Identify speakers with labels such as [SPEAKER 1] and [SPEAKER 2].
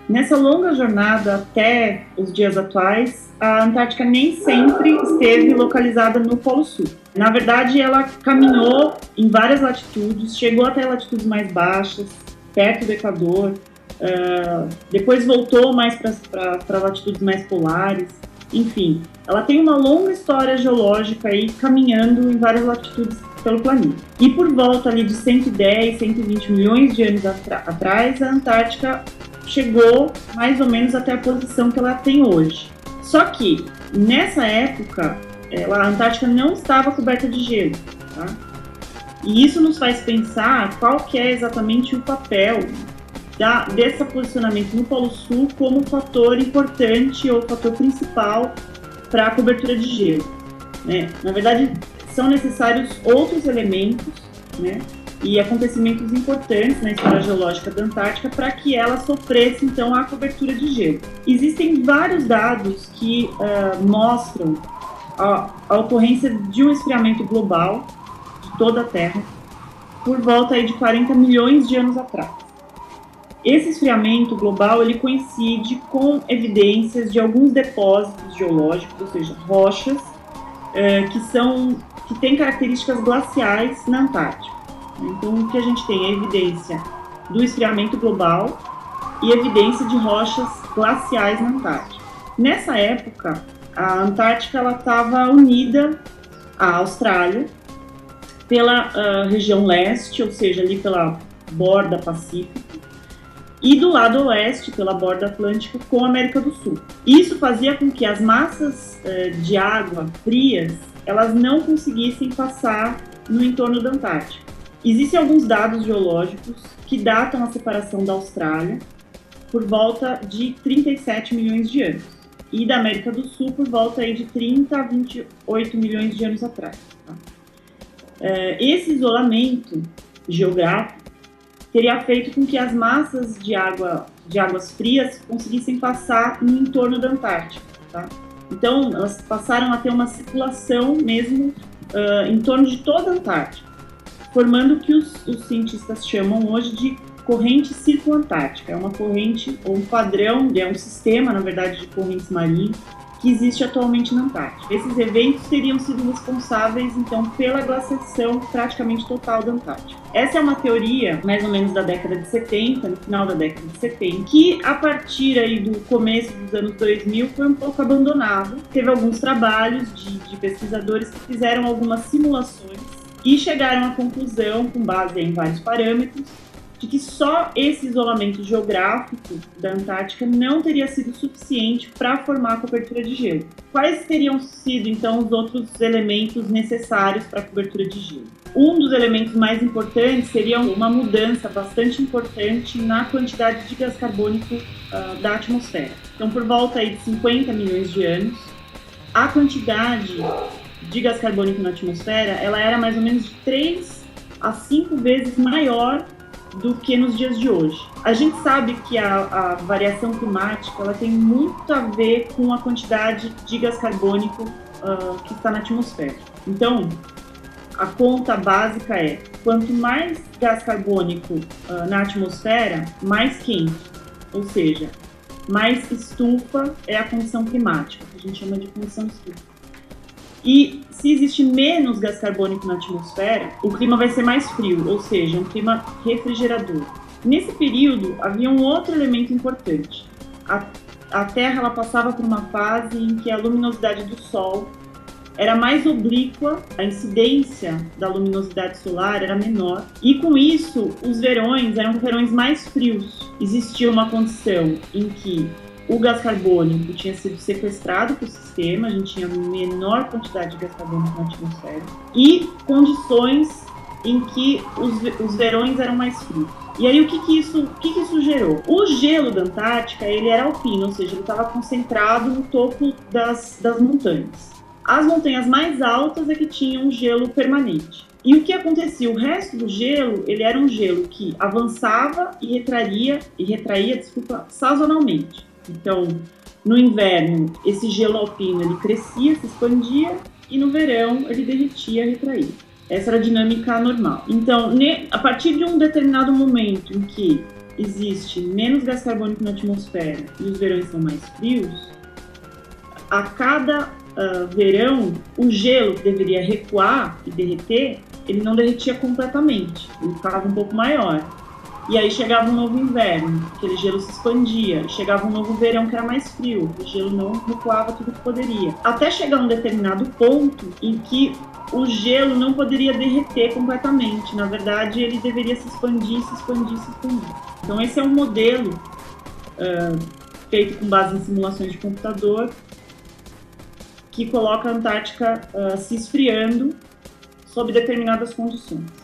[SPEAKER 1] Nessa longa jornada até os dias atuais, a Antártica nem sempre esteve localizada no Polo Sul. Na verdade, ela caminhou em várias latitudes, chegou até latitudes mais baixas, perto do Equador, depois voltou mais para latitudes mais polares. Enfim, ela tem uma longa história geológica aí, caminhando em várias latitudes pelo planeta. E por volta ali de 110, 120 milhões de anos atrás, a Antártica chegou mais ou menos até a posição que ela tem hoje. Só que, nessa época, a Antártica não estava coberta de gelo, tá? E isso nos faz pensar qual que é exatamente o papel desse posicionamento no Polo Sul como fator importante ou fator principal para a cobertura de gelo, né? Na verdade, são necessários outros elementos, né, e acontecimentos importantes na história geológica da Antártica para que ela sofresse, então, a cobertura de gelo. Existem vários dados que mostram a ocorrência de um esfriamento global de toda a Terra por volta aí de 40 milhões de anos atrás. Esse esfriamento global ele coincide com evidências de alguns depósitos geológicos, ou seja, rochas, que têm características glaciais na Antártica. Então, o que a gente tem é evidência do esfriamento global e evidência de rochas glaciais na Antártica. Nessa época, a Antártica estava unida à Austrália pela região leste, ou seja, ali pela borda pacífica, e do lado oeste, pela borda atlântica, com a América do Sul. Isso fazia com que as massas de água frias elas não conseguissem passar no entorno da Antártica. Existem alguns dados geológicos que datam a separação da Austrália por volta de 37 milhões de anos e da América do Sul por volta aí de 30 a 28 milhões de anos atrás. Tá? Esse isolamento geográfico teria feito com que as massas de águas frias conseguissem passar no entorno da Antártica. Tá? Então, elas passaram a ter uma circulação mesmo em torno de toda a Antártica, formando o que os cientistas chamam hoje de corrente circunantártica. É uma corrente, ou um padrão, é um sistema, na verdade, de correntes marinhas que existe atualmente na Antártica. Esses eventos teriam sido responsáveis, então, pela glaciação praticamente total da Antártica. Essa é uma teoria, mais ou menos da década de 70, no final da década de 70, que a partir aí do começo dos anos 2000 foi um pouco abandonado. Teve alguns trabalhos de pesquisadores que fizeram algumas simulações e chegaram à conclusão, com base em vários parâmetros, de que só esse isolamento geográfico da Antártica não teria sido suficiente para formar a cobertura de gelo. Quais teriam sido, então, os outros elementos necessários para a cobertura de gelo? Um dos elementos mais importantes seria uma mudança bastante importante na quantidade de gás carbônico da atmosfera. Então, por volta aí de 50 milhões de anos, a quantidade de gás carbônico na atmosfera ela era mais ou menos de 3 a 5 vezes maior do que nos dias de hoje. A gente sabe que a variação climática ela tem muito a ver com a quantidade de gás carbônico que está na atmosfera. Então, a conta básica é, quanto mais gás carbônico na atmosfera, mais quente, ou seja, mais estufa é a condição climática, que a gente chama de condição estufa. E se existe menos gás carbônico na atmosfera, o clima vai ser mais frio, ou seja, um clima refrigerador. Nesse período, havia um outro elemento importante. A Terra ela passava por uma fase em que a luminosidade do Sol era mais oblíqua, a incidência da luminosidade solar era menor, e com isso, os verões eram verões mais frios. Existia uma condição em que o gás carbônico tinha sido sequestrado para o sistema, a gente tinha menor quantidade de gás carbônico na atmosfera, e condições em que os verões eram mais frios. E aí, o que isso gerou? O gelo da Antártica, ele era alpino, ou seja, ele estava concentrado no topo das montanhas. As montanhas mais altas é que tinham gelo permanente. E o que acontecia? O resto do gelo, ele era um gelo que avançava e retraía sazonalmente. Então, no inverno, esse gelo alpino ele crescia, se expandia, e no verão ele derretia, retraía. Essa era a dinâmica normal. Então, a partir de um determinado momento em que existe menos gás carbônico na atmosfera e os verões são mais frios, a cada verão, o gelo que deveria recuar e derreter, ele não derretia completamente, ele ficava um pouco maior. E aí chegava um novo inverno, aquele gelo se expandia, chegava um novo verão que era mais frio, o gelo não recuava tudo que poderia. Até chegar um determinado ponto em que o gelo não poderia derreter completamente, na verdade ele deveria se expandir, se expandir, se expandir. Então esse é um modelo feito com base em simulações de computador, que coloca a Antártica se esfriando sob determinadas condições.